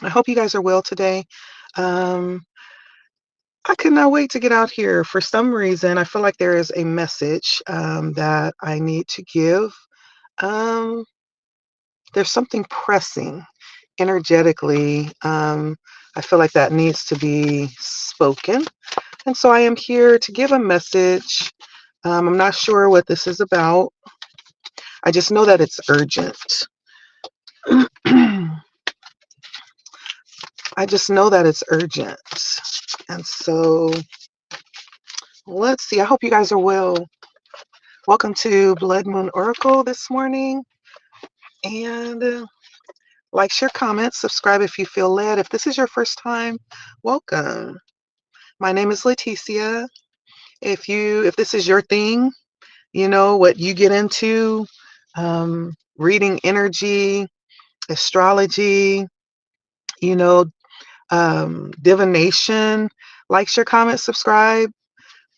I hope you guys are well today. Um, I could not wait to get out here. For some reason, I feel like there is a message that I need to give. Um, there's something pressing energetically. I feel like that needs to be spoken. And so I am here to give a message. I'm not sure what this is about. I just know that it's urgent. I just know that it's urgent. And so let's see. I hope you guys are well. Welcome to Blood Moon Oracle this morning. And like, share, comment, subscribe if you feel led. If this is your first time, welcome. My name is Leticia. If this is your thing, you know what you get into, reading energy, astrology, you know, divination, like, share, comment, subscribe,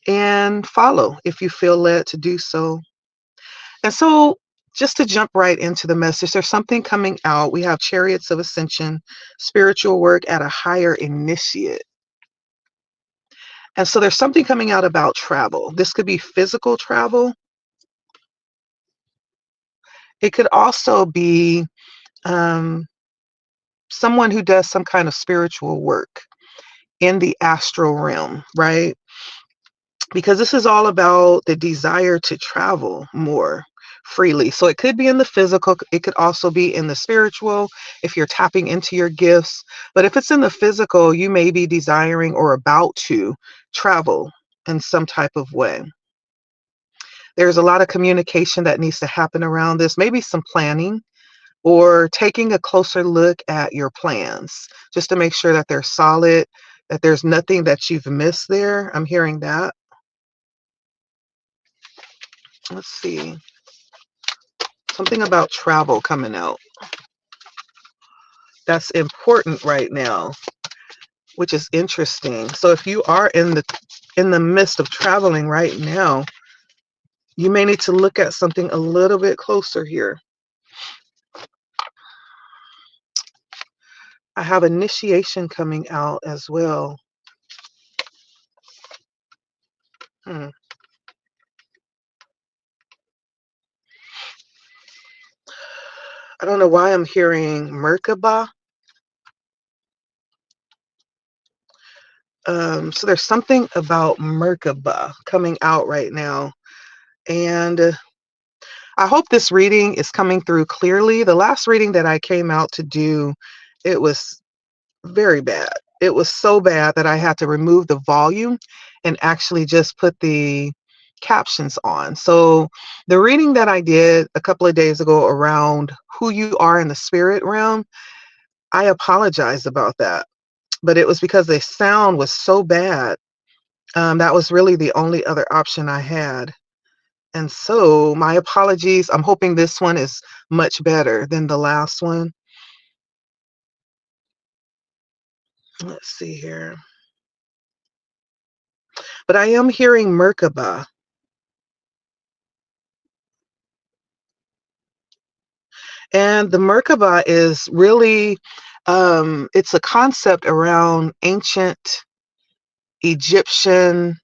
and follow if you feel led to do so. And so, just to jump right into the message, there's something coming out. We have Chariots of Ascension, spiritual work at a higher initiate. And so, there's something coming out about travel. This could be physical travel, it could also be um, someone who does some kind of spiritual work in the astral realm, right? Because this is all about the desire to travel more freely. So it could be in the physical, it could also be in the spiritual if you're tapping into your gifts. But if it's in the physical, you may be desiring or about to travel in some type of way. There's a lot of communication that needs to happen around this, maybe some planning or taking a closer look at your plans just to make sure that they're solid, that there's nothing that you've missed there. I'm hearing that. Let's see. Something about travel coming out. That's important right now, which is interesting. So if you are in the midst of traveling right now, you may need to look at something a little bit closer here. I have initiation coming out as well. Hmm. I don't know why I'm hearing Merkaba. So there's something about Merkaba coming out right now. And I hope this reading is coming through clearly. The last reading that I came out to do, it was very bad. It was so bad that I had to remove the volume and actually just put the captions on. So the reading that I did a couple of days ago around who you are in the spirit realm, I apologize about that. But it was because the sound was so bad. That was really the only other option I had. And so my apologies. I'm hoping this one is much better than the last one. Let's see here. But I am hearing Merkaba. And the Merkaba is really, it's a concept around ancient Egyptian,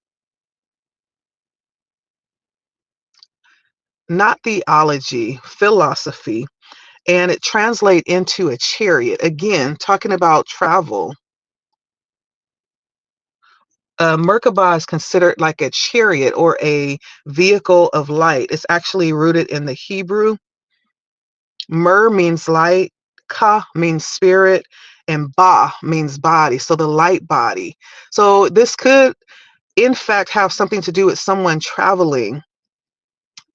not theology, philosophy. And it translates into a chariot. Again, talking about travel. Merkaba is considered like a chariot or a vehicle of light. It's actually rooted in the Hebrew. Mer means light, ka means spirit, and ba means body. So the light body. So this could, in fact, have something to do with someone traveling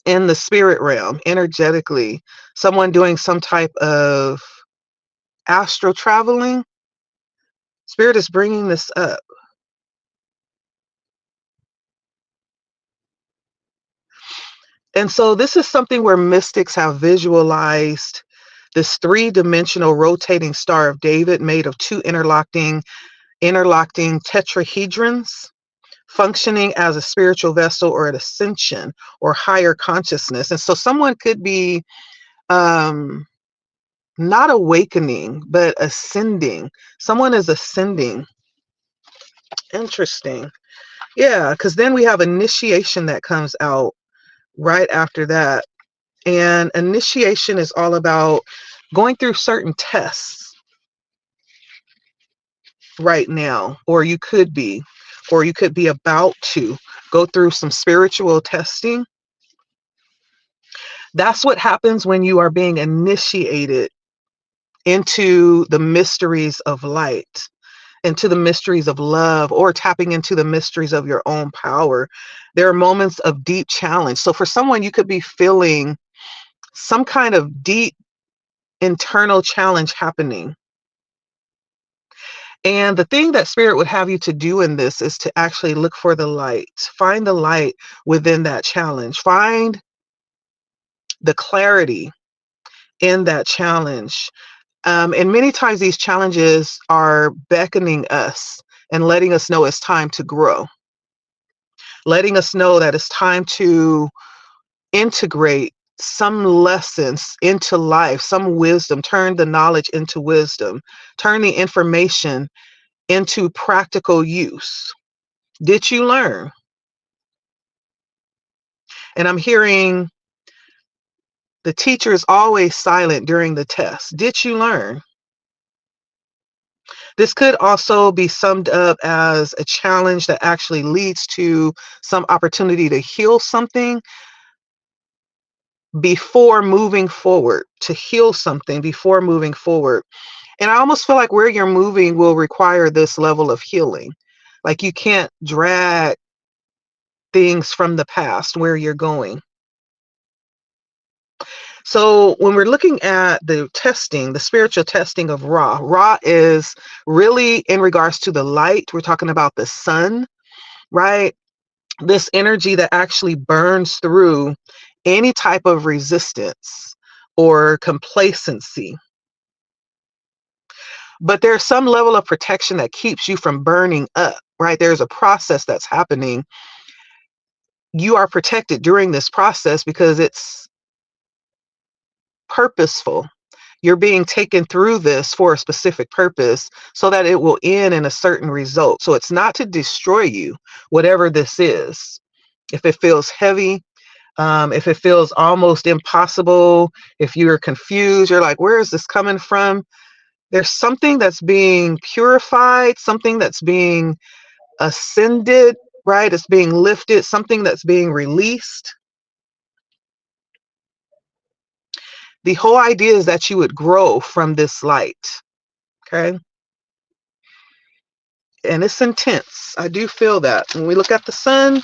in the spirit realm energetically, someone doing some type of astral traveling. Spirit is bringing this up. And so this is something where mystics have visualized this three-dimensional rotating Star of David made of two interlocking tetrahedrons functioning as a spiritual vessel or an ascension or higher consciousness. And so someone could be um, not awakening, but ascending. Someone is ascending. Interesting. Yeah, because then we have initiation that comes out right after that. And initiation is all about going through certain tests right now, or you could be, about to go through some spiritual testing. That's what happens when you are being initiated into the mysteries of light, into the mysteries of love, or tapping into the mysteries of your own power. There are moments of deep challenge. So for someone, you could be feeling some kind of deep internal challenge happening. And the thing that Spirit would have you to do in this is to actually look for the light. Find the light within that challenge. Find the clarity in that challenge. And many times these challenges are beckoning us and letting us know it's time to grow, letting us know that it's time to integrate some lessons into life, some wisdom, turn the knowledge into wisdom, turn the information into practical use. Did you learn? And I'm hearing the teacher is always silent during the test. Did you learn? This could also be summed up as a challenge that actually leads to some opportunity to heal something before moving forward, to heal something before moving forward. And I almost feel like where you're moving will require this level of healing. Like you can't drag things from the past where you're going. So when we're looking at the testing, the spiritual testing of Ra, Ra is really in regards to the light. We're talking about the sun, right? This energy that actually burns through any type of resistance or complacency. But there's some level of protection that keeps you from burning up, right? There's a process that's happening. You are protected during this process because it's purposeful. You're being taken through this for a specific purpose so that it will end in a certain result. So it's not to destroy you, whatever this is. If it feels heavy, if it feels almost impossible, if you're confused, you're like, where is this coming from? There's something that's being purified, something that's being ascended, right? It's being lifted, something that's being released. The whole idea is that you would grow from this light, okay? And it's intense. I do feel that. When we look at the sun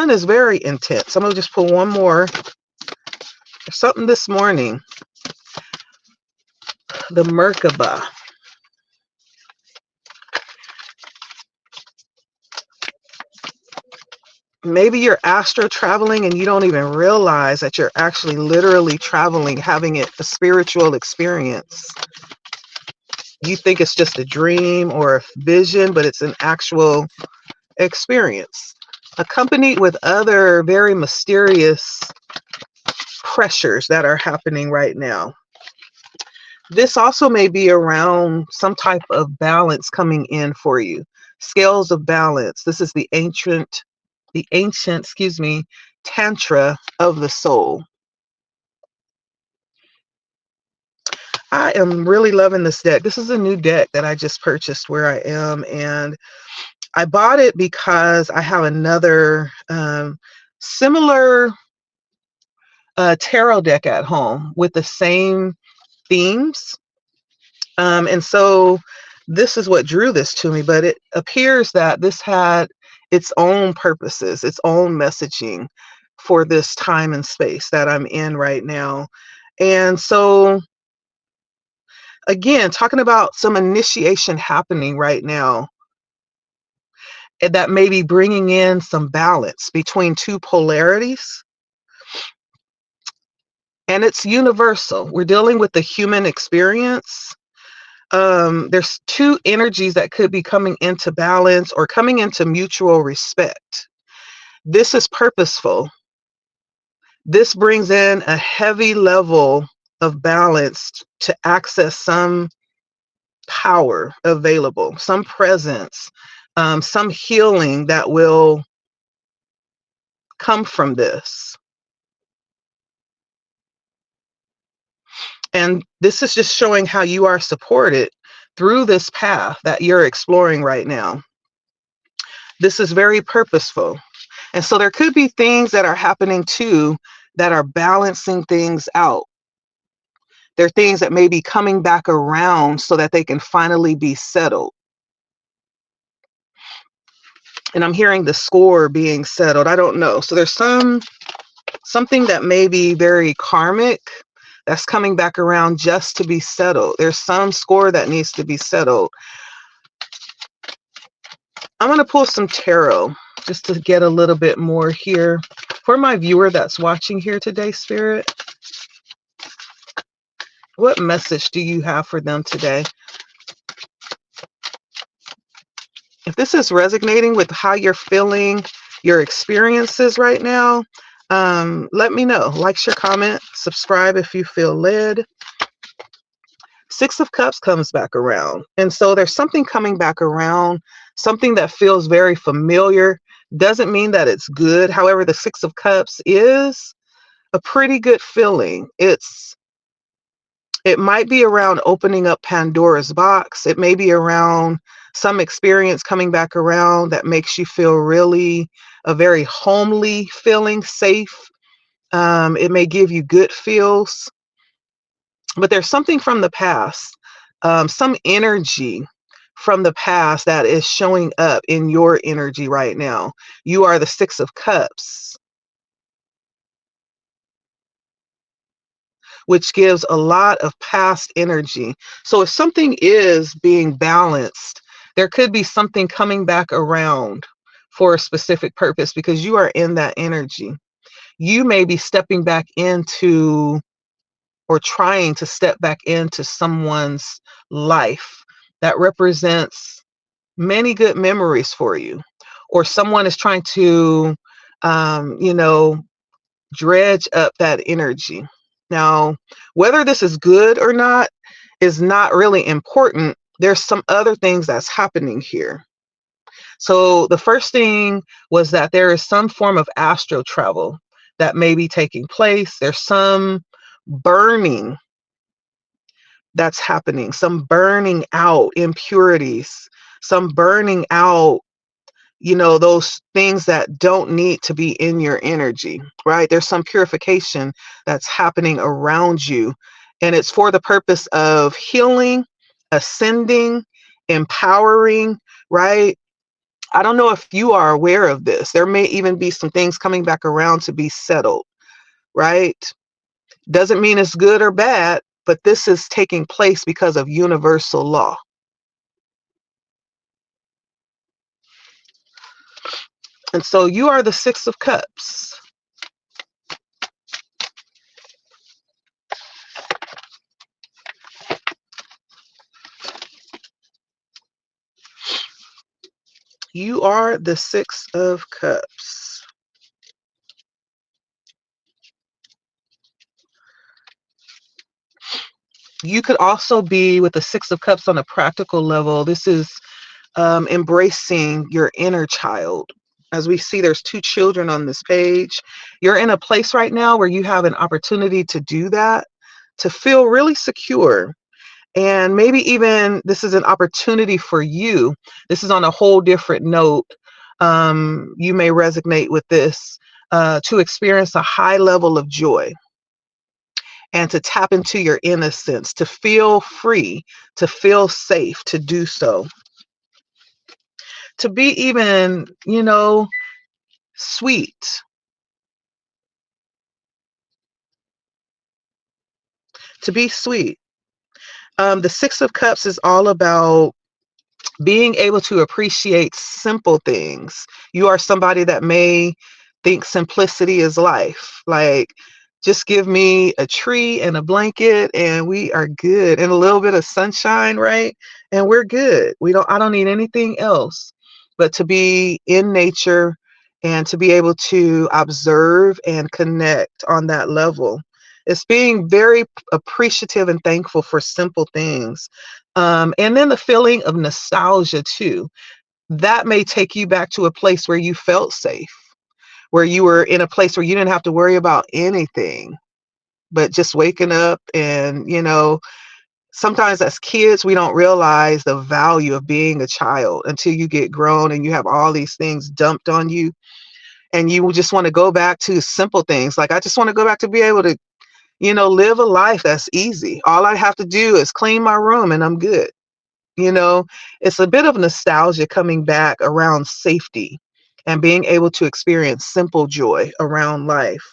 is very intense. I'm going to just pull one more. There's something this morning. The Merkaba. Maybe you're astro traveling and you don't even realize that you're actually literally traveling, having a spiritual experience. You think it's just a dream or a vision, but it's an actual experience, accompanied with other very mysterious pressures that are happening right now. This also may be around some type of balance coming in for you. Scales of balance. This is the ancient, tantra of the soul. I am really loving this deck. This is a new deck that I just purchased where I am, and I bought it because I have another similar tarot deck at home with the same themes. And so this is what drew this to me, but it appears that this had its own purposes, its own messaging for this time and space that I'm in right now. And so, again, talking about some initiation happening right now that may be bringing in some balance between two polarities. And it's universal. We're dealing with the human experience. There's two energies that could be coming into balance or coming into mutual respect. This is purposeful. This brings in a heavy level of balance to access some power available, some presence, some healing that will come from this. And this is just showing how you are supported through this path that you're exploring right now. This is very purposeful. And so there could be things that are happening too that are balancing things out. There are things that may be coming back around so that they can finally be settled. And I'm hearing the score being settled. I don't know. So there's something that may be very karmic that's coming back around just to be settled. There's some score that needs to be settled. I'm going to pull some tarot just to get a little bit more here. For my viewer that's watching here today, Spirit, what message do you have for them today? If this is resonating with how you're feeling, your experiences right now, let me know. Like, share, comment, subscribe if you feel led. Six of Cups comes back around. And so there's something coming back around, something that feels very familiar. Doesn't mean that it's good. However, the Six of Cups is a pretty good feeling. It might be around opening up Pandora's box. It may be around some experience coming back around that makes you feel really a very homely feeling, safe. It may give you good feels. But there's something from the past, some energy from the past that is showing up in your energy right now. You are the Six of Cups, which gives a lot of past energy. So if something is being balanced, there could be something coming back around for a specific purpose because you are in that energy. You may be stepping back into or trying to step back into someone's life that represents many good memories for you, or someone is trying to, dredge up that energy. Now, whether this is good or not is not really important. There's some other things that's happening here. So the first thing was that there is some form of astral travel that may be taking place. There's some burning that's happening, some burning out impurities, some burning out, those things that don't need to be in your energy, right? There's some purification that's happening around you, and it's for the purpose of healing, ascending, empowering, right? I don't know if you are aware of this. There may even be some things coming back around to be settled, right? Doesn't mean it's good or bad, but this is taking place because of universal law. And so you are the Six of Cups. You are the Six of Cups. You could also be with the Six of Cups on a practical level. This is embracing your inner child. As we see, there's two children on this page. You're in a place right now where you have an opportunity to do that, to feel really secure. And maybe even this is an opportunity for you. This is on a whole different note. You may resonate with this, to experience a high level of joy and to tap into your innocence, to feel free, to feel safe, to do so. To be even, sweet. To be sweet. The Six of Cups is all about being able to appreciate simple things. You are somebody that may think simplicity is life. Like, just give me a tree and a blanket and we are good, and a little bit of sunshine, right? And we're good. I don't need anything else but to be in nature and to be able to observe and connect on that level. It's being very appreciative and thankful for simple things. And then the feeling of nostalgia too. That may take you back to a place where you felt safe, where you were in a place where you didn't have to worry about anything but just waking up. And, sometimes as kids, we don't realize the value of being a child until you get grown and you have all these things dumped on you. And you just want to go back to simple things. Like, I just want to go back to be able to, live a life that's easy. All I have to do is clean my room and I'm good. You know, it's a bit of nostalgia coming back around safety and being able to experience simple joy around life,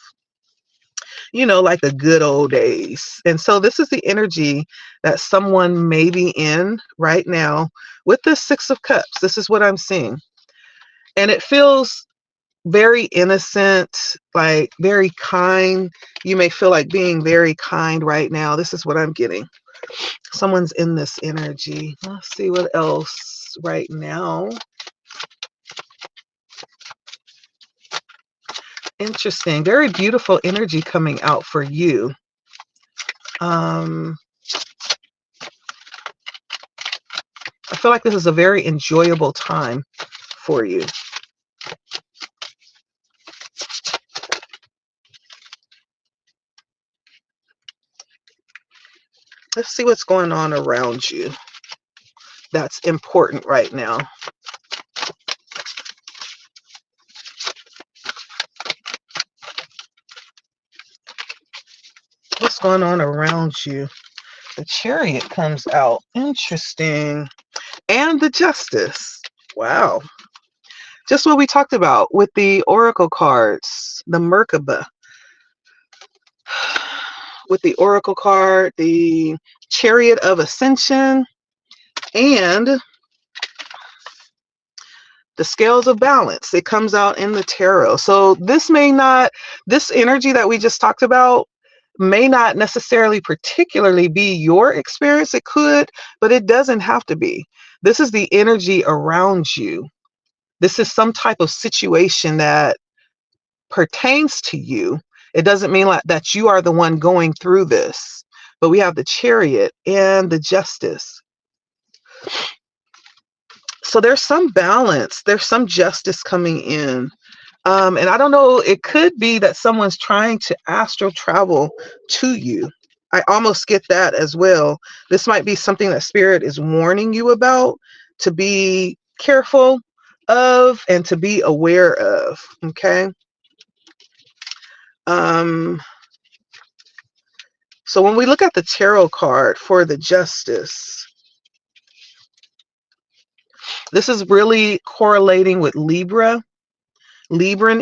like the good old days. And so this is the energy that someone may be in right now with the Six of Cups. This is what I'm seeing. And it feels very innocent, like very kind. You may feel like being very kind right now. This is what I'm getting. Someone's in this energy. Let's see what else right now. Interesting. Very beautiful energy coming out for you. I feel like this is a very enjoyable time for you. Let's see what's going on around you that's important right now. What's going on around you? The Chariot comes out. Interesting. And the Justice. Wow. Just what we talked about with the Oracle cards, the Merkaba. With the Oracle card, the Chariot of Ascension, and the Scales of Balance. It comes out in the tarot. So this energy that we just talked about may not necessarily particularly be your experience. It could, but it doesn't have to be. This is the energy around you. This is some type of situation that pertains to you. It doesn't mean that you are the one going through this, but we have the Chariot and the Justice. So there's some balance, there's some justice coming in. And I don't know, it could be that someone's trying to astral travel to you. I almost get that as well. This might be something that Spirit is warning you about, to be careful of and to be aware of. Okay. So when we look at the tarot card for the Justice, this is really correlating with Libran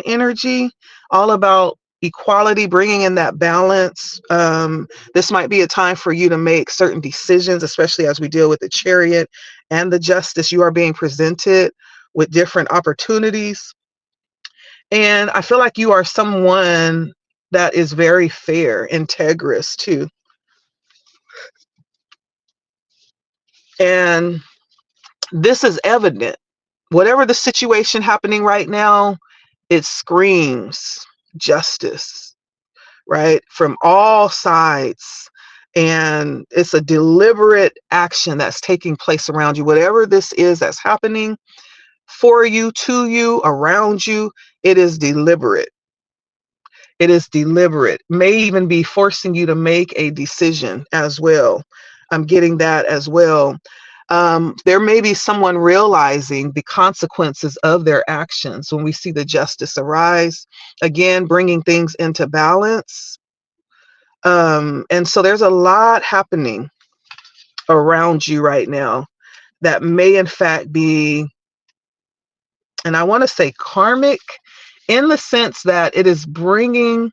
energy, all about equality, bringing in that balance. This might be a time for you to make certain decisions, especially as we deal with the Chariot and the Justice. You are being presented with different opportunities. And I feel like you are someone that is very fair, integrous too. And this is evident. Whatever the situation happening right now, it screams justice, right? From all sides. And it's a deliberate action that's taking place around you. Whatever this is that's happening for you, to you, around you, it is deliberate. It is deliberate. May even be forcing you to make a decision as well. I'm getting that as well. There may be someone realizing the consequences of their actions when we see the Justice arise, again, bringing things into balance. And so there's a lot happening around you right now that may in fact be, and I want to say karmic, in the sense that it is bringing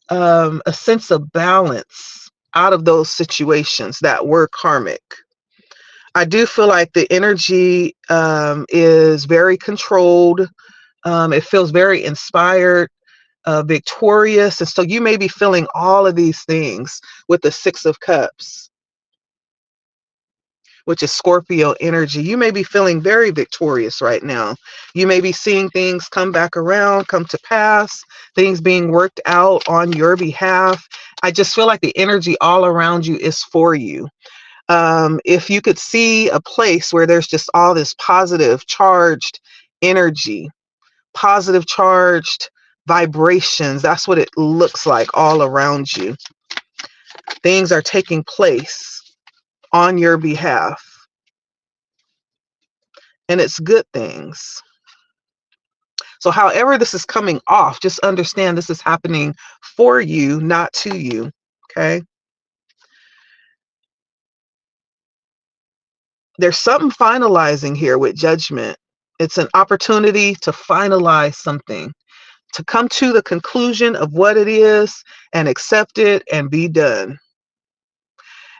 a sense of balance out of those situations that were karmic. I do feel like the energy is very controlled. It feels very inspired, victorious. And so you may be feeling all of these things with the Six of Cups. which is Scorpio energy. You may be feeling very victorious right now. You may be seeing things come back around, come to pass, things being worked out on your behalf. I just feel like the energy all around you is for you. If you could see a place where there's just all this positive, charged energy, positive, charged vibrations, that's what it looks like all around you. Things are taking place on your behalf, and it's good things. So however this is coming off, just understand this is happening for you, not to you. Okay. There's something finalizing here with Judgment. It's an opportunity to finalize something, to come to the conclusion of what it is and accept it and be done.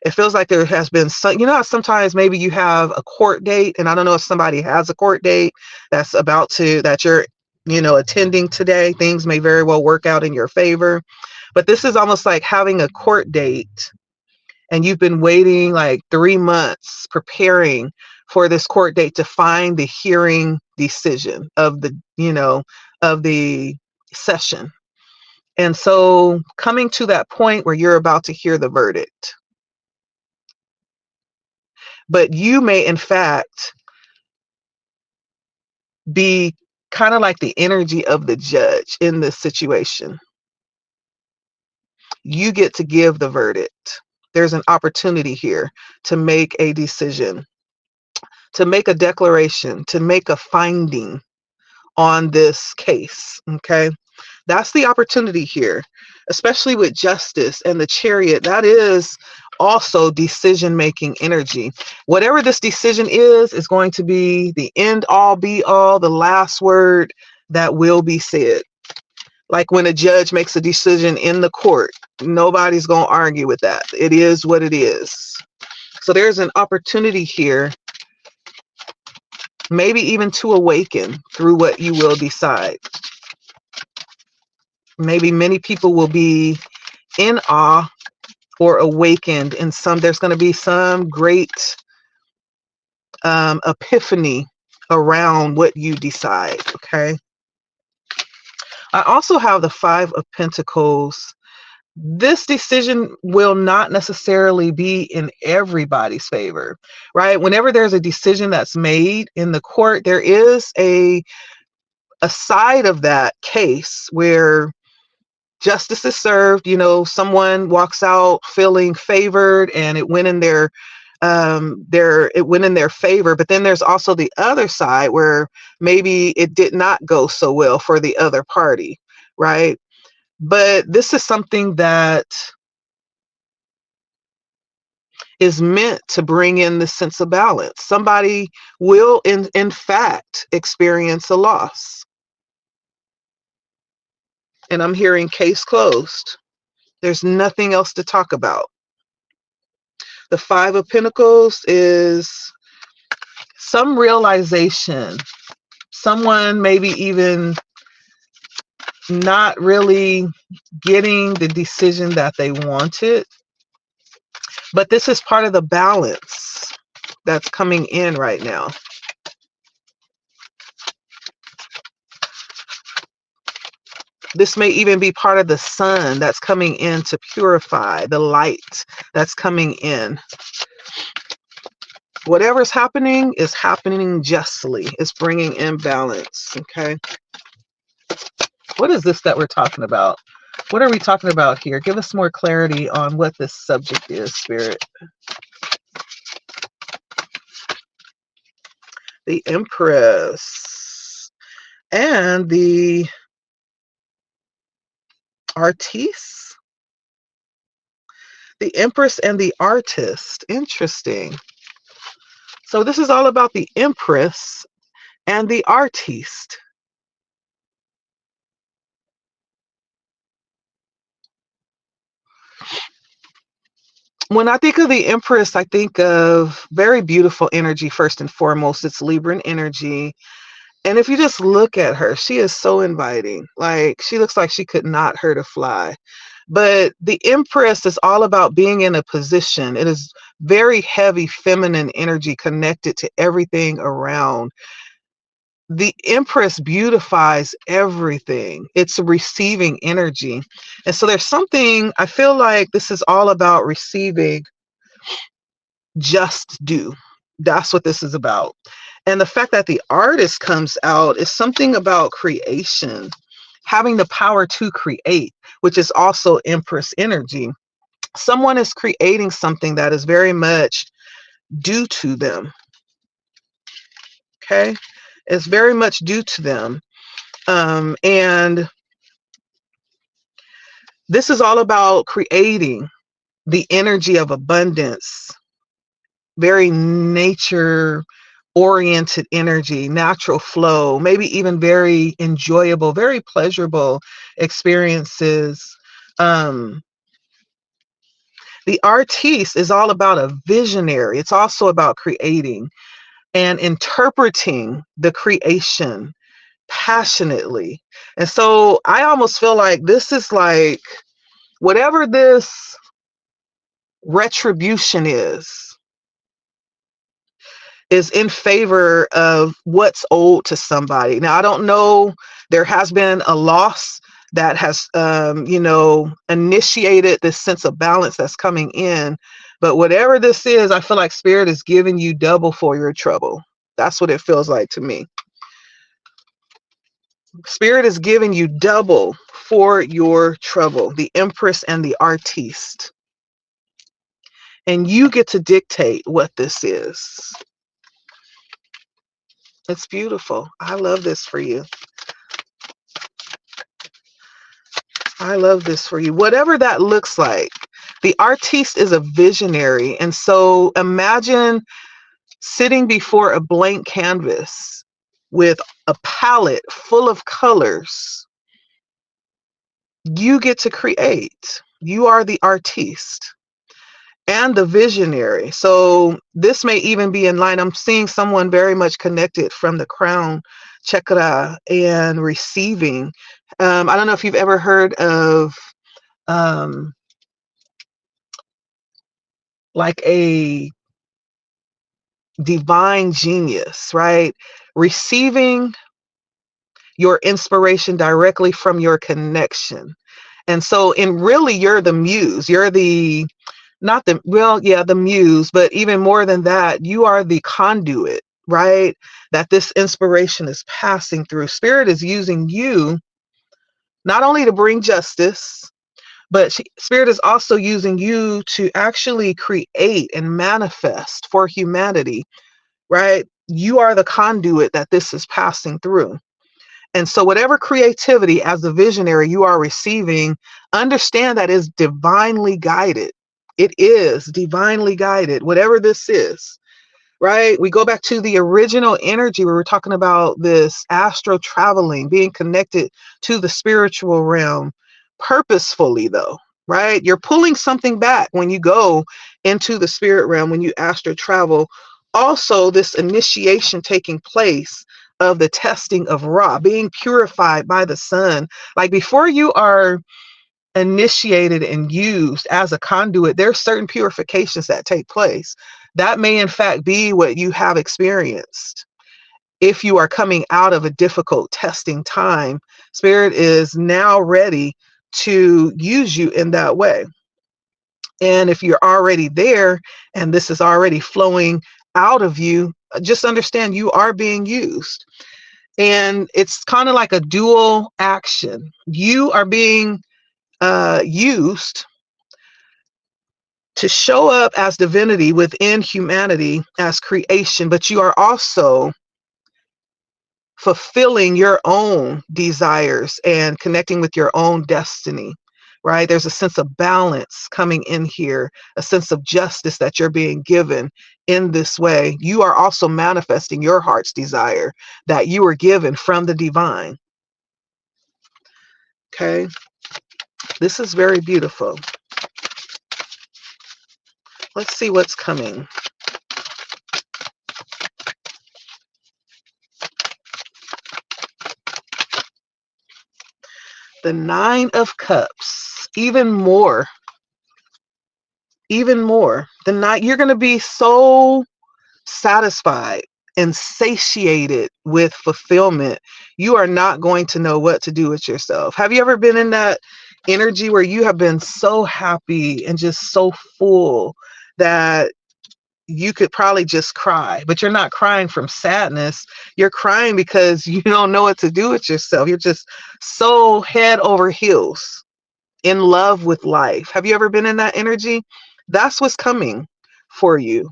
It feels like there has been some, how sometimes maybe you have a court date, and I don't know if somebody has a court date that you're, attending today. Things may very well work out in your favor, but this is almost like having a court date and you've been waiting like 3 months preparing for this court date to find the hearing decision of the session. And so coming to that point where you're about to hear the verdict. But you may, in fact, be kind of like the energy of the judge in this situation. You get to give the verdict. There's an opportunity here to make a decision, to make a declaration, to make a finding on this case. Okay. That's the opportunity here, especially with Justice and the Chariot. That is also decision-making energy. Whatever this decision is going to be the end all be all, the last word that will be said. Like when a judge makes a decision in the court, nobody's going to argue with that. It is what it is. So there's an opportunity here, maybe even to awaken through what you will decide. Maybe many people will be in awe or awakened in there's going to be some great epiphany around what you decide. Okay. I also have the 5 of Pentacles. This decision will not necessarily be in everybody's favor, right? Whenever there's a decision that's made in the court, there is a side of that case where justice is served. Someone walks out feeling favored and it went in their favor. But then there's also the other side where maybe it did not go so well for the other party, right? But this is something that is meant to bring in the sense of balance. Somebody will in fact experience a loss. And I'm hearing case closed. There's nothing else to talk about. The 5 of Pentacles is some realization. Someone maybe even not really getting the decision that they wanted. But this is part of the balance that's coming in right now. This may even be part of the sun that's coming in to purify the light that's coming in. Whatever's happening is happening justly. It's bringing in balance. Okay. What is this that we're talking about? What are we talking about here? Give us more clarity on what this subject is, Spirit. The Empress and the Artiste. The Empress and the Artist. Interesting. So this is all about the Empress and the Artiste. When I think of the Empress, I think of very beautiful energy first and foremost. It's Libran energy. And if you just look at her, she is so inviting. Like, she looks like she could not hurt a fly. But the Empress is all about being in a position. It is very heavy feminine energy connected to everything around. The Empress beautifies everything. It's a receiving energy. And so there's something, I feel like this is all about receiving just due. That's what this is about. And the fact that the artist comes out is something about creation, having the power to create, which is also Empress energy. Someone is creating something that is very much due to them. Okay. It's very much due to them. And this is all about creating the energy of abundance, very nature oriented energy, natural flow, maybe even very enjoyable, very pleasurable experiences. Um, the artiste is all about a visionary. It's also about creating and interpreting the creation passionately. And so I almost feel like this is like whatever this retribution is in favor of what's owed to somebody. Now, I don't know, there has been a loss that has, initiated this sense of balance that's coming in. But whatever this is, I feel like Spirit is giving you double for your trouble. That's what it feels like to me. Spirit is giving you double for your trouble, the Empress and the Artiste. And you get to dictate what this is. It's beautiful. I love this for you. I love this for you. Whatever that looks like, the artiste is a visionary. And so imagine sitting before a blank canvas with a palette full of colors. You get to create. You are the artiste and the visionary. So this may even be in line. I'm seeing someone very much connected from the crown chakra and receiving. I don't know if you've ever heard of like a divine genius, right? Receiving your inspiration directly from your connection. And so in really you're the muse. You're the not the well, yeah, the muse, but even more than that, you are the conduit, right? That this inspiration is passing through. Spirit is using you not only to bring justice, but Spirit is also using you to actually create and manifest for humanity, right? You are the conduit that this is passing through. And so, whatever creativity as a visionary you are receiving, understand that is divinely guided. It is divinely guided, whatever this is, right? We go back to the original energy where we're talking about this astral traveling, being connected to the spiritual realm purposefully, though, right? You're pulling something back when you go into the spirit realm, when you astral travel. Also, this initiation taking place of the testing of Ra, being purified by the sun. Like before you are initiated and used as a conduit, there are certain purifications that take place. That may, in fact, be what you have experienced. If you are coming out of a difficult testing time, Spirit is now ready to use you in that way. And if you're already there and this is already flowing out of you, just understand you are being used. And it's kind of like a dual action. You are being used to show up as divinity within humanity as creation, but you are also fulfilling your own desires and connecting with your own destiny, right? There's a sense of balance coming in here, a sense of justice that you're being given in this way. You are also manifesting your heart's desire that you were given from the divine. Okay, this is very beautiful. Let's see what's coming. The Nine of Cups. even more, even more. The night you're going to be so satisfied and satiated with fulfillment, you are not going to know what to do with yourself. Have you ever been in that energy where you have been so happy and just so full that you could probably just cry, but you're not crying from sadness. You're crying because you don't know what to do with yourself. You're just so head over heels in love with life. Have you ever been in that energy? That's what's coming for you.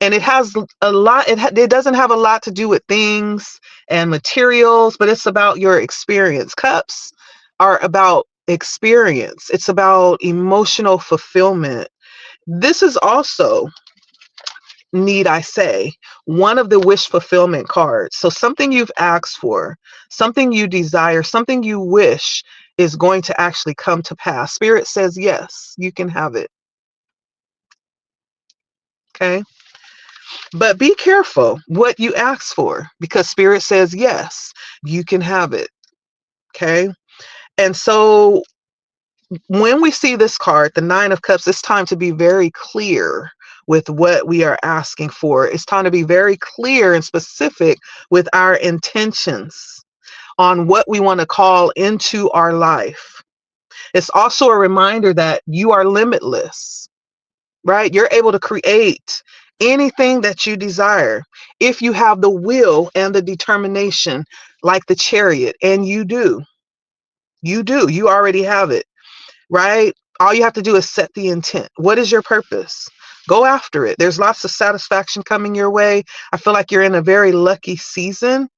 And it has a lot, it doesn't have a lot to do with things and materials, but it's about your experience. Cups are about experience, it's about emotional fulfillment. This is also, need I say, one of the wish fulfillment cards. So something you've asked for, something you desire, something you wish is going to actually come to pass. Spirit says, yes, you can have it. Okay. But be careful what you ask for, because Spirit says, yes, you can have it. Okay. And so when we see this card, the Nine of Cups, it's time to be very clear with what we are asking for. It's time to be very clear and specific with our intentions on what we want to call into our life. It's also a reminder that you are limitless, right? You're able to create anything that you desire if you have the will and the determination, like the Chariot, and you do. You already have it. Right? All you have to do is set the intent. What is your purpose? Go after it. There's lots of satisfaction coming your way. I feel like you're in a very lucky season.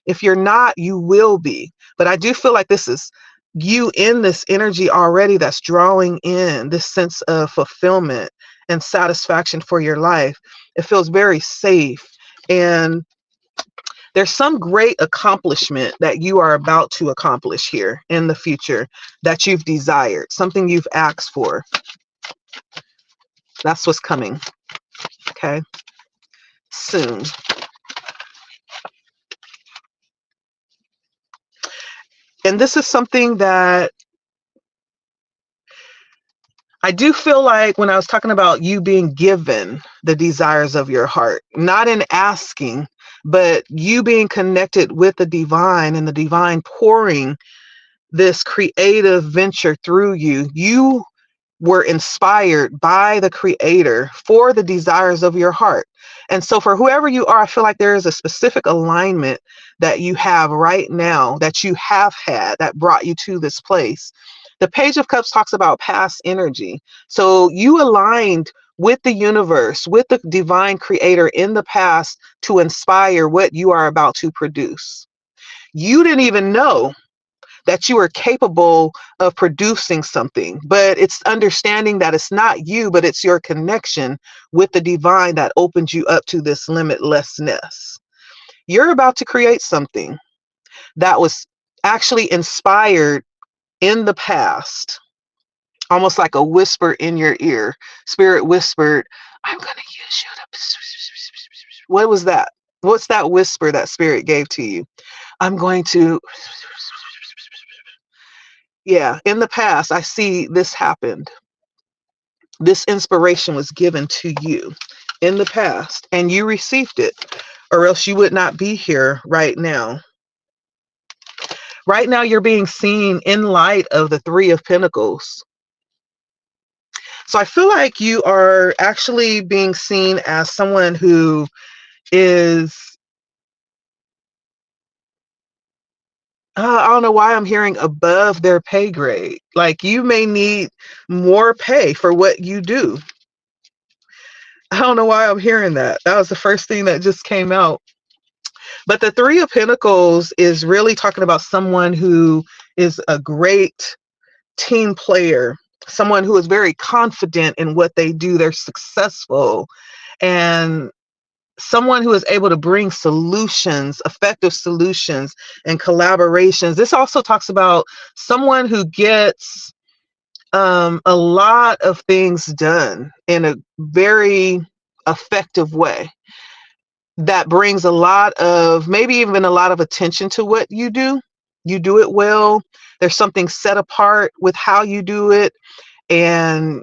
If you're not, you will be. But I do feel like this is you in this energy already that's drawing in this sense of fulfillment and satisfaction for your life. It feels very safe. And there's some great accomplishment that you are about to accomplish here in the future that you've desired, something you've asked for. That's what's coming. Okay. Soon. And this is something that I do feel like when I was talking about you being given the desires of your heart, not in asking, but you being connected with the divine and the divine pouring this creative venture through you. You were inspired by the creator for the desires of your heart. And so for whoever you are, I feel like there is a specific alignment that you have right now, that you have had, that brought you to this place. The Page of Cups talks about past energy. So you aligned with the universe, with the divine creator in the past to inspire what you are about to produce. You didn't even know that you are capable of producing something, but it's understanding that it's not you, but it's your connection with the divine that opens you up to this limitlessness. You're about to create something that was actually inspired in the past, almost like a whisper in your ear. Spirit whispered, I'm going to use you to... What was that? What's that whisper that Spirit gave to you? I'm going to... Yeah, in the past, I see this happened. This inspiration was given to you in the past, and you received it, or else you would not be here right now. Right now, you're being seen in light of the Three of Pentacles. So I feel like you are actually being seen as someone who is... I don't know why I'm hearing above their pay grade. Like you may need more pay for what you do. I don't know why I'm hearing that. That was the first thing that just came out. But the Three of Pentacles is really talking about someone who is a great team player, someone who is very confident in what they do. They're successful, and someone who is able to bring solutions, effective solutions and collaborations. This also talks about someone who gets a lot of things done in a very effective way that brings a lot of, maybe even a lot of attention to what you do. You do it well. There's something set apart with how you do it, and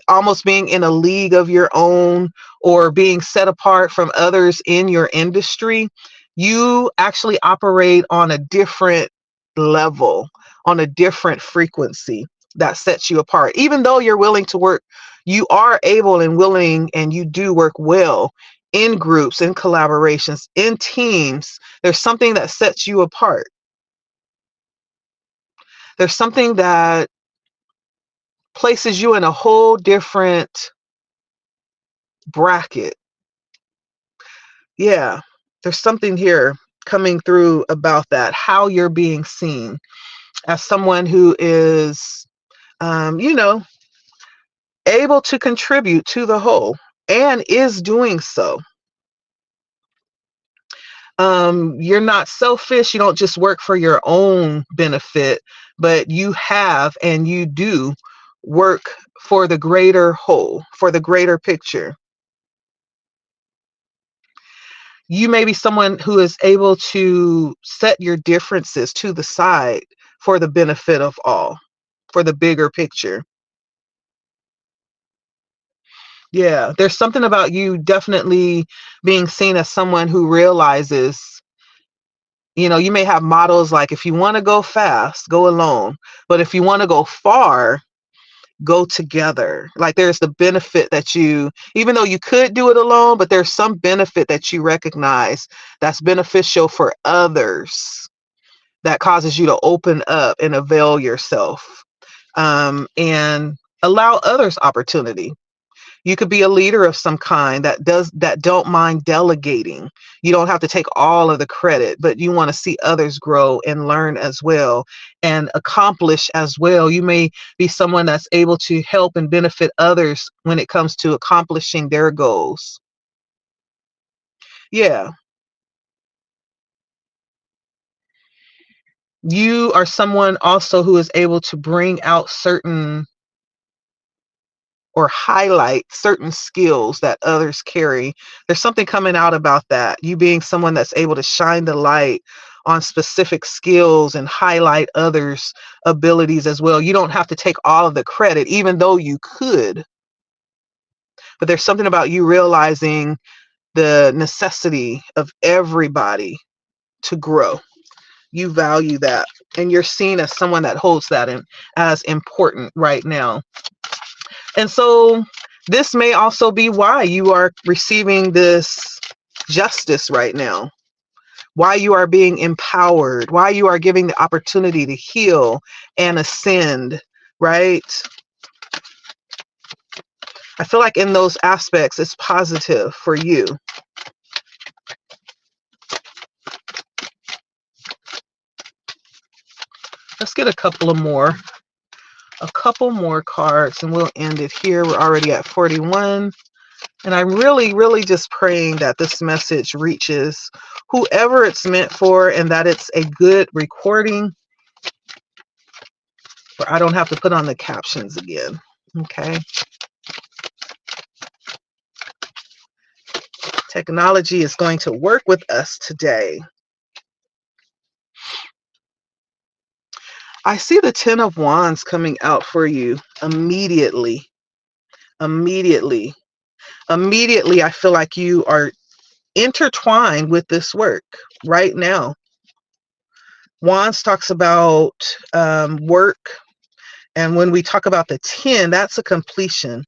almost being in a league of your own, or being set apart from others in your industry. You actually operate on a different level, on a different frequency that sets you apart. Even though you're willing to work, you are able and willing, and you do work well in groups, in collaborations, in teams. There's something that sets you apart. There's something that places you in a whole different bracket. Yeah, there's something here coming through about that, how you're being seen as someone who is, able to contribute to the whole, and is doing so. You're not selfish. You don't just work for your own benefit, but you have and you do work for the greater whole, for the greater picture. You may be someone who is able to set your differences to the side for the benefit of all, for the bigger picture. Yeah, there's something about you definitely being seen as someone who realizes, you may have mottos like, if you want to go fast, go alone. But if you want to go far, go together. Like, there's the benefit that even though you could do it alone, but there's some benefit that you recognize that's beneficial for others, that causes you to open up and avail yourself, and allow others opportunity. You could be a leader of some kind that don't mind delegating. You don't have to take all of the credit, but you want to see others grow and learn as well, and accomplish as well. You may be someone that's able to help and benefit others when it comes to accomplishing their goals. Yeah. You are someone also who is able to bring out certain, or highlight certain skills that others carry. There's something coming out about that. You being someone that's able to shine the light on specific skills and highlight others' abilities as well. You don't have to take all of the credit, even though you could. But there's something about you realizing the necessity of everybody to grow. You value that, and you're seen as someone that holds that in as important right now. And so this may also be why you are receiving this justice right now, why you are being empowered, why you are giving the opportunity to heal and ascend, right? I feel like in those aspects, it's positive for you. Let's get a couple more cards, and we'll end it here. We're already at 41. And I'm really, really just praying that this message reaches whoever it's meant for, and that it's a good recording, where I don't have to put on the captions again. Okay. Technology is going to work with us today. I see the 10 of Wands coming out for you immediately. Immediately. Immediately, I feel like you are intertwined with this work right now. Wands talks about work. And when we talk about the 10, that's a completion.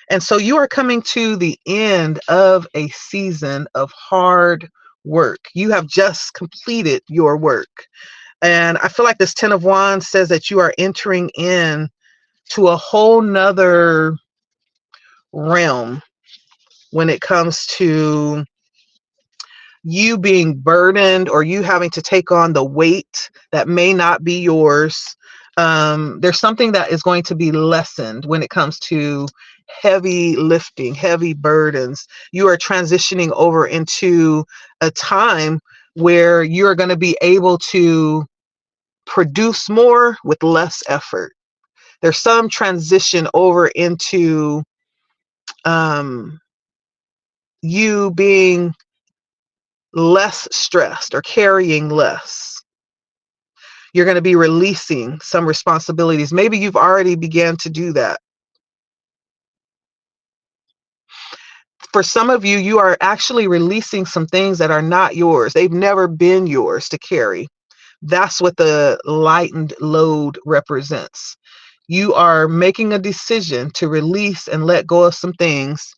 And so you are coming to the end of a season of hard work. You have just completed your work. And I feel like this 10 of Wands says that you are entering in to a whole nother realm when it comes to you being burdened, or you having to take on the weight that may not be yours. There's something that is going to be lessened when it comes to heavy lifting, heavy burdens. You are transitioning over into a time where you're going to be able to produce more with less effort. There's some transition over into you being less stressed or carrying less. You're going to be releasing some responsibilities. Maybe you've already began to do that. For some of you, you are actually releasing some things that are not yours. They've never been yours to carry. That's what the lightened load represents. You are making a decision to release and let go of some things,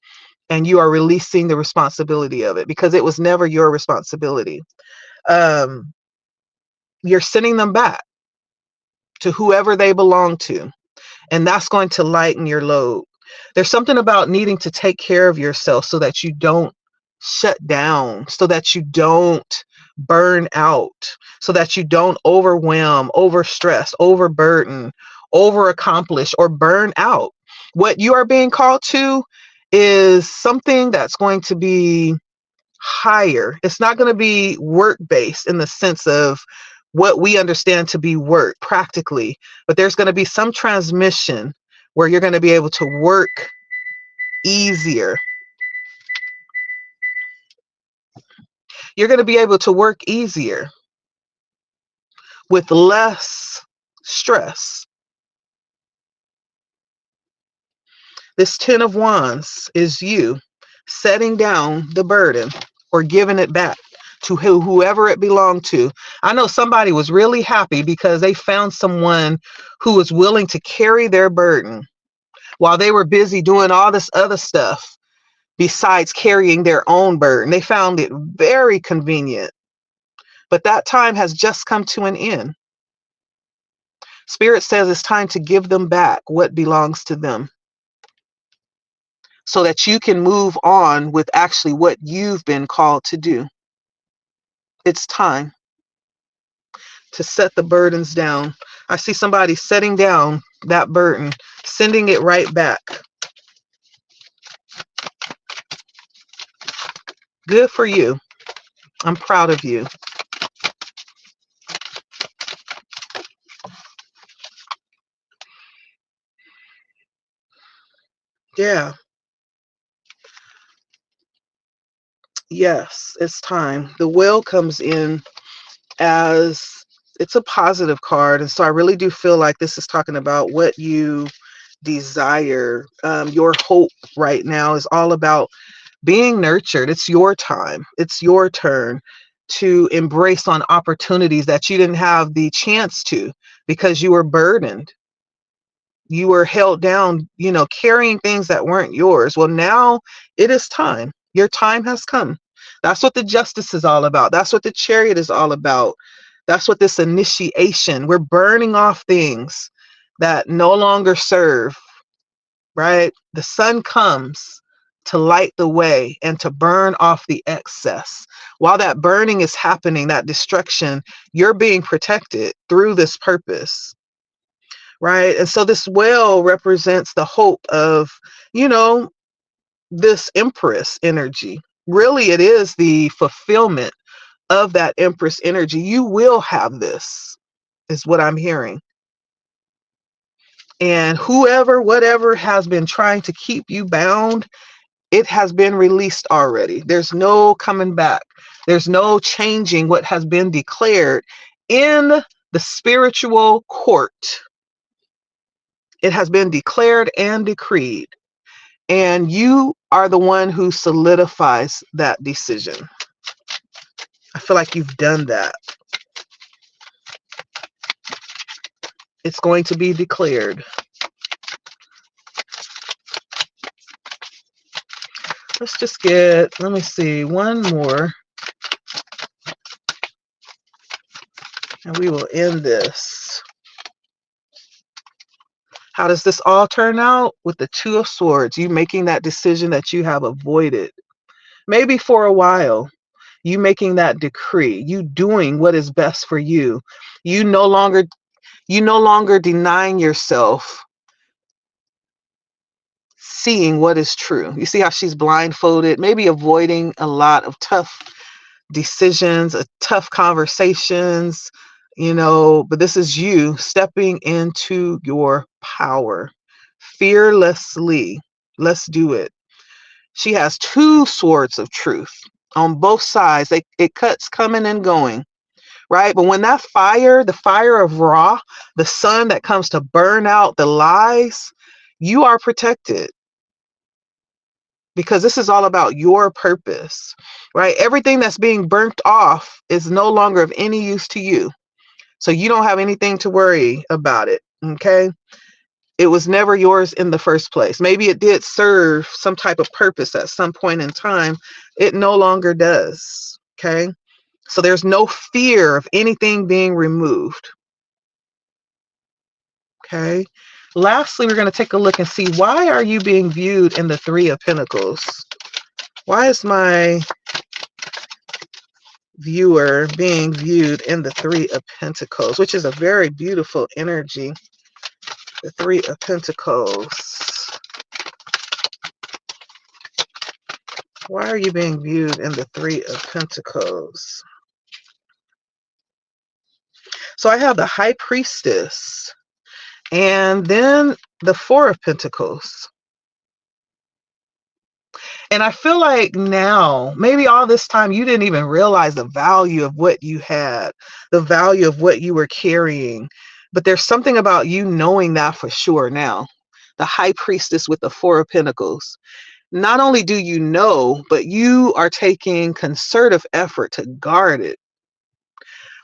and you are releasing the responsibility of it because it was never your responsibility. Um, you're sending them back to whoever they belong to, and that's going to lighten your load. There's something about needing to take care of yourself so that you don't shut down, so that you don't burn out, so that you don't overwhelm, overstress, overburden, overaccomplish, or burn out. What you are being called to is something that's going to be higher. It's not going to be work based in the sense of what we understand to be work practically, but there's going to be some transmission where you're going to be able to work easier. You're going to be able to work easier with less stress. This 10 of Wands is you setting down the burden or giving it back to whoever it belonged to. I know somebody was really happy because they found someone who was willing to carry their burden while they were busy doing all this other stuff besides carrying their own burden. They found it very convenient. But that time has just come to an end. Spirit says it's time to give them back what belongs to them so that you can move on with actually what you've been called to do. It's time to set the burdens down. I see somebody setting down that burden, sending it right back. Good for you. I'm proud of you. Yeah. Yes, it's time. The will comes in as it's a positive card. And so I really do feel like this is talking about what you desire. Your hope right now is all about being nurtured. It's your time. It's your turn to embrace on opportunities that you didn't have the chance to because you were burdened. You were held down, carrying things that weren't yours. Well, now it is time. Your time has come. That's what the justice is all about. That's what the chariot is all about. That's what this initiation, we're burning off things that no longer serve, right? The sun comes to light the way and to burn off the excess. While that burning is happening, that destruction, you're being protected through this purpose, right? And so this well represents the hope of, this Empress energy. Really, it is the fulfillment of that Empress energy. You will have this, is what I'm hearing. And whoever, whatever has been trying to keep you bound, it has been released already. There's no coming back. There's no changing what has been declared in the spiritual court. It has been declared and decreed. And you are the one who solidifies that decision. I feel like you've done that. It's going to be declared. Let's just let me see, one more. And we will end this. How does this all turn out? With the Two of Swords, you making that decision that you have avoided. Maybe for a while, you making that decree, you doing what is best for you. You no longer denying yourself seeing what is true. You see how she's blindfolded, maybe avoiding a lot of tough decisions, tough conversations, but this is you stepping into your power fearlessly. Let's do it. She has two swords of truth on both sides. It cuts coming and going, right? But when that fire, the fire of Ra, the sun that comes to burn out the lies, you are protected, because this is all about your purpose, right? Everything that's being burnt off is no longer of any use to you. So you don't have anything to worry about it, okay? It was never yours in the first place. Maybe it did serve some type of purpose at some point in time. It no longer does, okay? So there's no fear of anything being removed, okay? Lastly, we're going to take a look and see, why are you being viewed in the Three of Pentacles? Why is my viewer being viewed in the Three of Pentacles, which is a very beautiful energy? The Three of Pentacles. Why are you being viewed in the Three of Pentacles? So I have the High Priestess, and then the Four of Pentacles. And I feel like now, maybe all this time, you didn't even realize the value of what you had, the value of what you were carrying. But there's something about you knowing that for sure now. The High Priestess with the Four of Pentacles. Not only do you know, but you are taking concerted effort to guard it.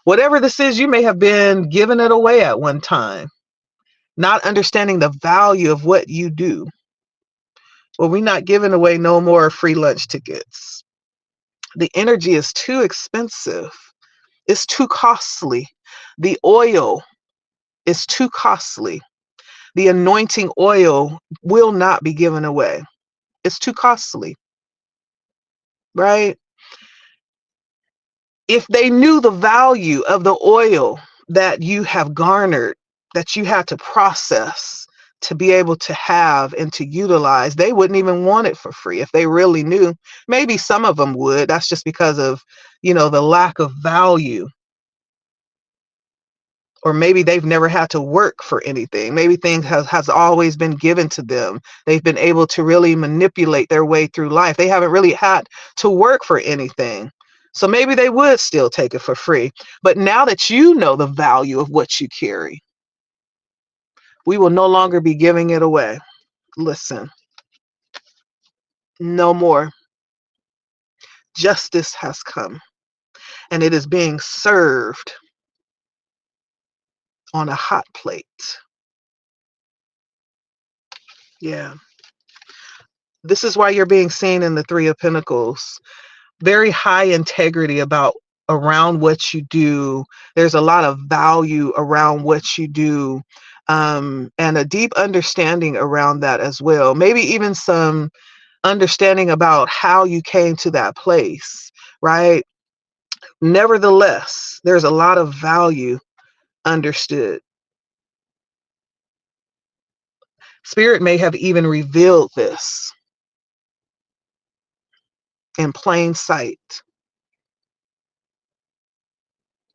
Whatever this is, you may have been giving it away at one time, not understanding the value of what you do. Well, we're not giving away no more free lunch tickets. The energy is too expensive. It's too costly. The oil is too costly. The anointing oil will not be given away. It's too costly, right? If they knew the value of the oil that you have garnered, that you had to process to be able to have and to utilize, they wouldn't even want it for free if they really knew. Maybe some of them would. That's just because of, the lack of value. Or maybe they've never had to work for anything. Maybe things has always been given to them. They've been able to really manipulate their way through life. They haven't really had to work for anything. So maybe they would still take it for free. But now that you know the value of what you carry, we will no longer be giving it away. Listen, no more. Justice has come, and it is being served on a hot plate. Yeah. This is why you're being seen in the Three of Pentacles. Very high integrity around what you do. There's a lot of value around what you do, and a deep understanding around that as well. Maybe even some understanding about how you came to that place, right? Nevertheless, there's a lot of value understood. Spirit may have even revealed this in plain sight,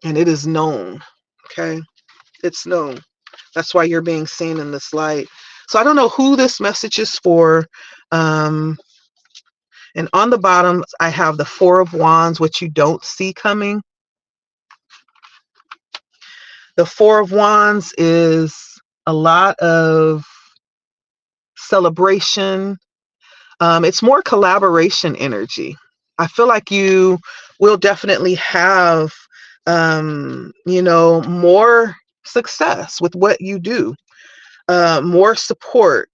and it is known, okay? It's known. That's why you're being seen in this light. So I don't know who this message is for. And on the bottom, I have the Four of Wands, which you don't see coming. The Four of Wands is a lot of celebration. It's more collaboration energy. I feel like you will definitely have, more success with what you do, more support,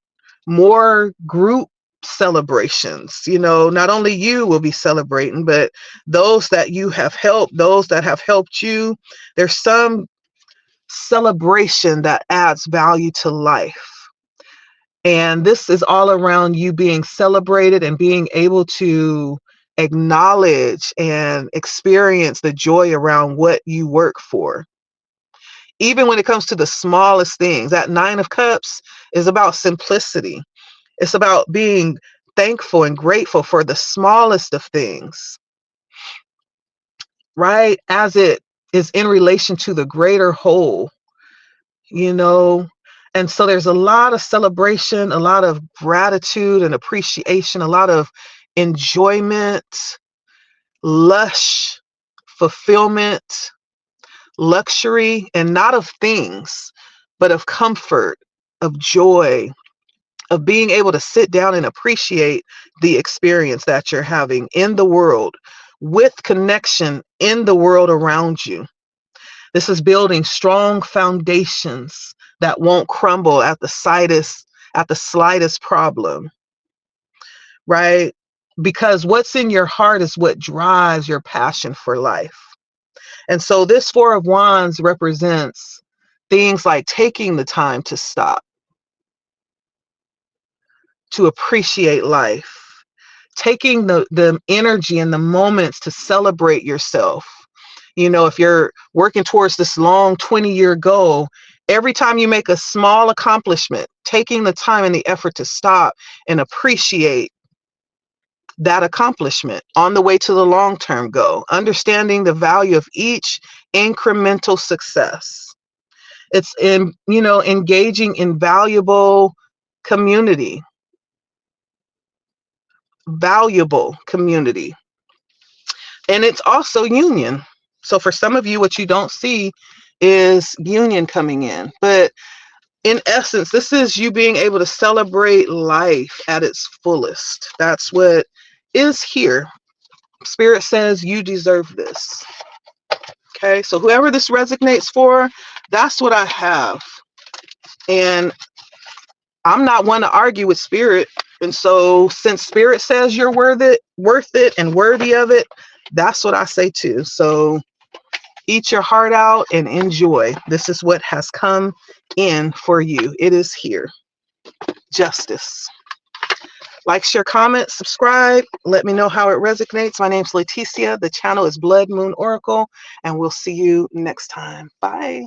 more group celebrations. Not only you will be celebrating, but those that you have helped, those that have helped you. There's some celebration that adds value to life. And this is all around you being celebrated and being able to acknowledge and experience the joy around what you work for. Even when it comes to the smallest things, that Nine of Cups is about simplicity. It's about being thankful and grateful for the smallest of things, right? As it is in relation to the greater whole, And so there's a lot of celebration, a lot of gratitude and appreciation, a lot of enjoyment, lush fulfillment, luxury, and not of things, but of comfort, of joy, of being able to sit down and appreciate the experience that you're having in the world with connection in the world around you. This is building strong foundations that won't crumble at the slightest problem, right? Because what's in your heart is what drives your passion for life. And so this Four of Wands represents things like taking the time to stop, to appreciate life, taking the energy and the moments to celebrate yourself. You know, if you're working towards this long 20-year goal, every time you make a small accomplishment, taking the time and the effort to stop and appreciate that accomplishment on the way to the long-term goal, understanding the value of each incremental success. It's in, engaging in community, valuable community. And it's also union. So for some of you, what you don't see is union coming in. But in essence, this is you being able to celebrate life at its fullest. That's what is here. Spirit says you deserve this. Okay, so whoever this resonates for, that's what I have. And I'm not one to argue with Spirit. And so since Spirit says you're worth it and worthy of it, that's what I say too. So eat your heart out and enjoy. This is what has come in for you. It is here. Justice. Like, share, comment, subscribe. Let me know how it resonates. My name's Leticia. The channel is Blood Moon Oracle, and we'll see you next time. Bye.